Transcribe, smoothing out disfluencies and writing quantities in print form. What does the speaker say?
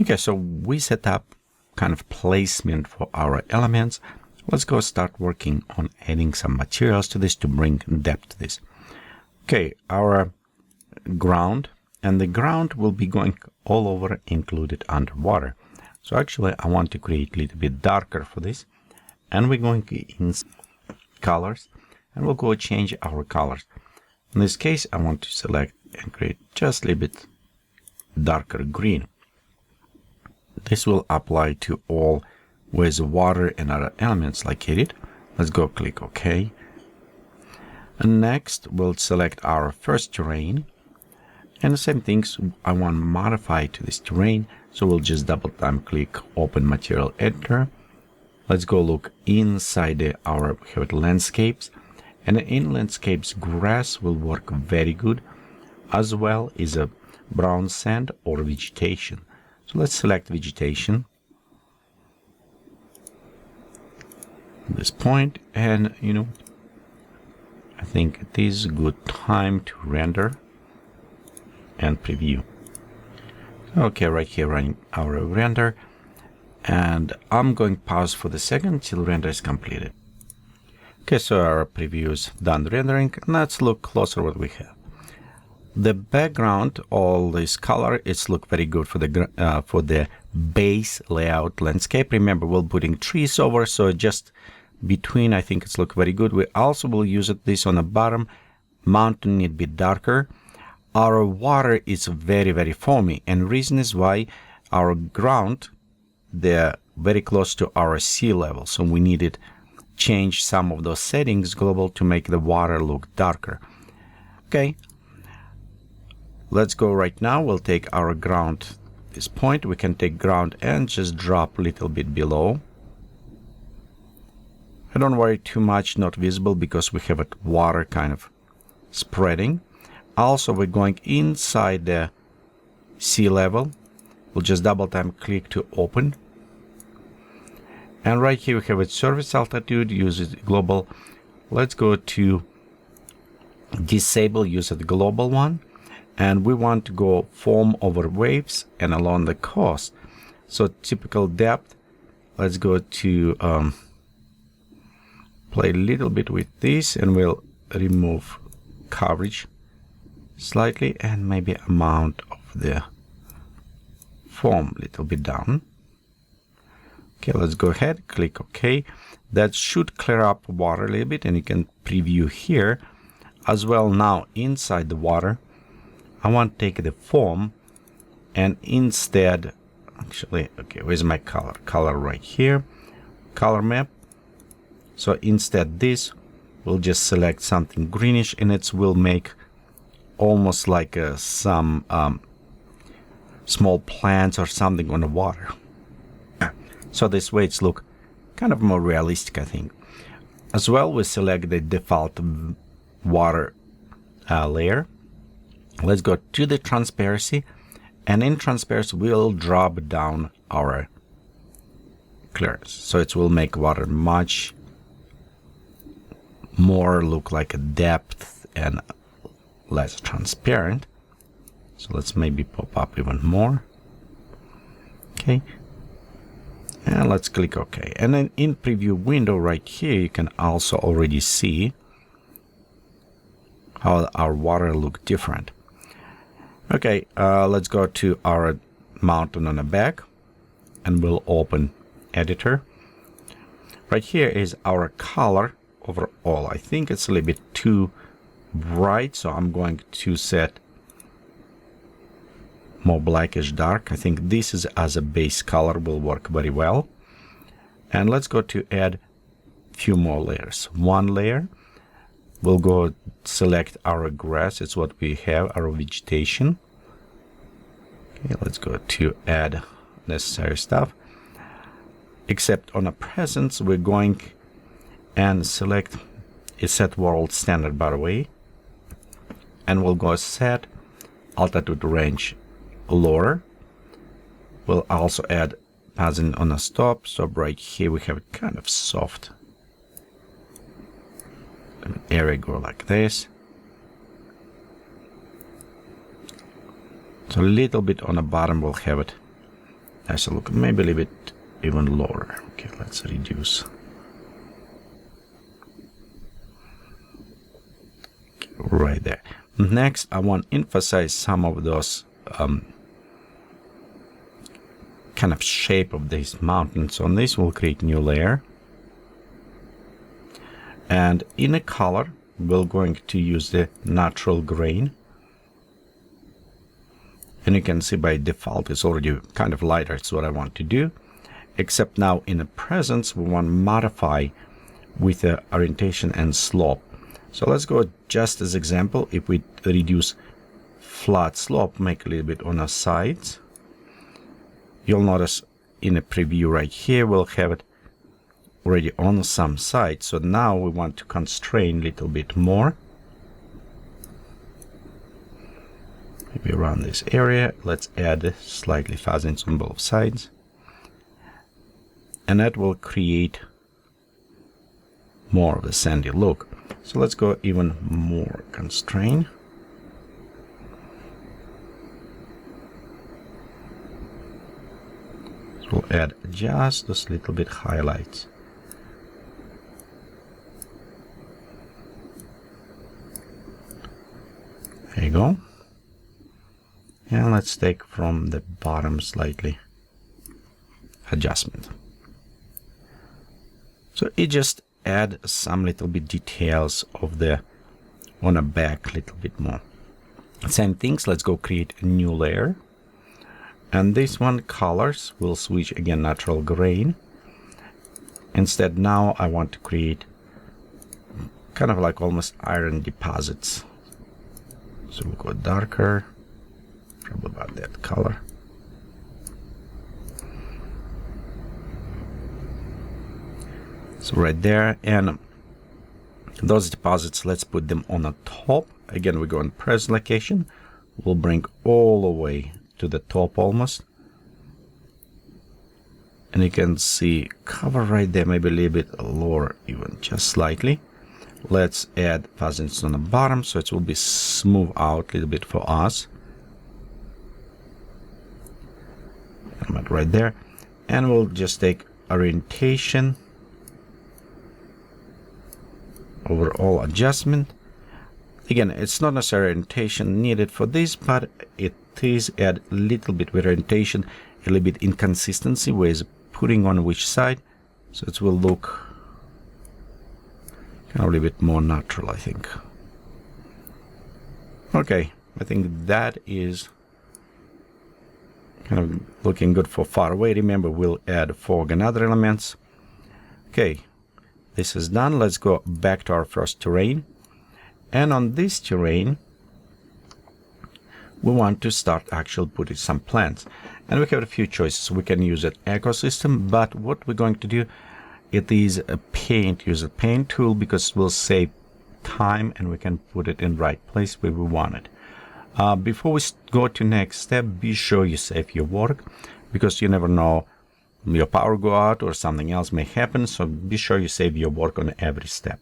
Okay, so we set up kind of placement for our elements. Let's go start working on adding some materials to this to bring depth to this. Okay, our ground, and the ground will be going all over, included underwater. So actually I want to create a little bit darker for this, and we're going in colors, and we'll go change our colors. In this case I want to select and create just a little bit darker green. This will apply to all with water and other elements like it. Let's go click OK. And next we'll select our first terrain, and the same things I want to modify to this terrain, so we'll just double time click open material editor. Let's go look inside our landscapes, and in landscapes grass will work very good, as well as a brown sand or vegetation. So let's select vegetation at this point, and I think it is a good time to render and preview. Okay, right here running our render, and I'm going to pause for the second till render is completed. Okay, so our preview is done rendering. Let's look closer what we have. The background, all this color, it's look very good for the base layout landscape. Remember, we're putting trees over, so just between, I think it's look very good. We also will use this on the bottom. Mountain need be darker. Our water is very, very foamy, and reason is why our ground, they're very close to our sea level, so we needed change some of those settings global to make the water look darker. Okay, let's go right now. We'll take our ground this point. We can take ground and just drop a little bit below. I don't worry too much, not visible, because we have it water kind of spreading. Also, we're going inside the sea level. We'll just double time click to open. And right here we have a surface altitude, use it global. Let's go to disable, use it global one. And we want to go foam over waves and along the coast. So typical depth, let's go to play a little bit with this, and we'll remove coverage slightly, and maybe amount of the foam a little bit down. Okay, let's go ahead, click OK. That should clear up water a little bit, and you can preview here as well. Now inside the water, I want to take the foam and instead, actually, okay, where's my color? Color right here, color map. So instead this, we'll just select something greenish, and it will make almost like some small plants or something on the water. So this way it's look kind of more realistic, I think. As well, we select the default water layer. Let's go to the transparency, and in transparency we'll drop down our clearance, so it will make water much more look like a depth and less transparent. So let's maybe pop up even more. Okay, and let's click OK. And then in preview window right here, you can also already see how our water look different. Okay, let's go to our mountain on the back, and we'll open editor. Right here is our color overall. I think it's a little bit too bright, so I'm going to set more blackish dark. I think this is as a base color will work very well. And let's go to add few more layers. One layer, we'll go select our grass. It's what we have, our vegetation. Okay, let's go to add necessary stuff. Except on a presence, we're going and select a set world standard, by the way, and we'll go set altitude range lower. We'll also add padding on a stop. So right here we have a kind of soft area, go like this. So a little bit on the bottom we'll have it Let's look, maybe a little bit even lower. Okay, let's reduce. Okay, right there. Next, I want to emphasize some of those kind of shape of these mountains. On this, we'll create new layer. And in a color, we're going to use the natural grain. And you can see by default, it's already kind of lighter. It's what I want to do. Except now in the presence, we want to modify with the orientation and slope. So let's go just as example. If we reduce flat slope, make a little bit on the sides. You'll notice in a preview right here, we'll have it already on some sides. So now we want to constrain a little bit more. Maybe around this area. Let's add slightly fuzziness on both sides. And that will create more of a sandy look. So let's go even more constrain. So we'll add just those little bit highlights. There you go. And let's take from the bottom slightly adjustment. So it just add some little bit details of the on the back a little bit more. Same things, let's go create a new layer. And this one, colors, we'll switch again natural grain. Instead now I want to create kind of like almost iron deposits. So we'll go darker, probably about that color. So right there, and those deposits, let's put them on the top. Again, we go in present location. We'll bring all the way to the top almost. And you can see cover right there, maybe a little bit lower, even just slightly. Let's add fuzziness on the bottom, so it will be smooth out a little bit for us. Right there. And we'll just take orientation. Overall adjustment. Again, it's not necessarily orientation needed for this, but it is add a little bit with orientation, a little bit inconsistency with putting on which side, so it will look kind of a little bit more natural, I think. Okay, I think that is kind of looking good for far away. Remember, we'll add fog and other elements. Okay. This is done. Let's go back to our first terrain. And on this terrain, we want to start actually putting some plants. And we have a few choices. We can use an ecosystem, but what we're going to do, it is a paint. Use a paint tool because we'll save time and we can put it in the right place where we want it. Before we go to next step, be sure you save your work because you never know, your power go out or something else may happen, so be sure you save your work on every step.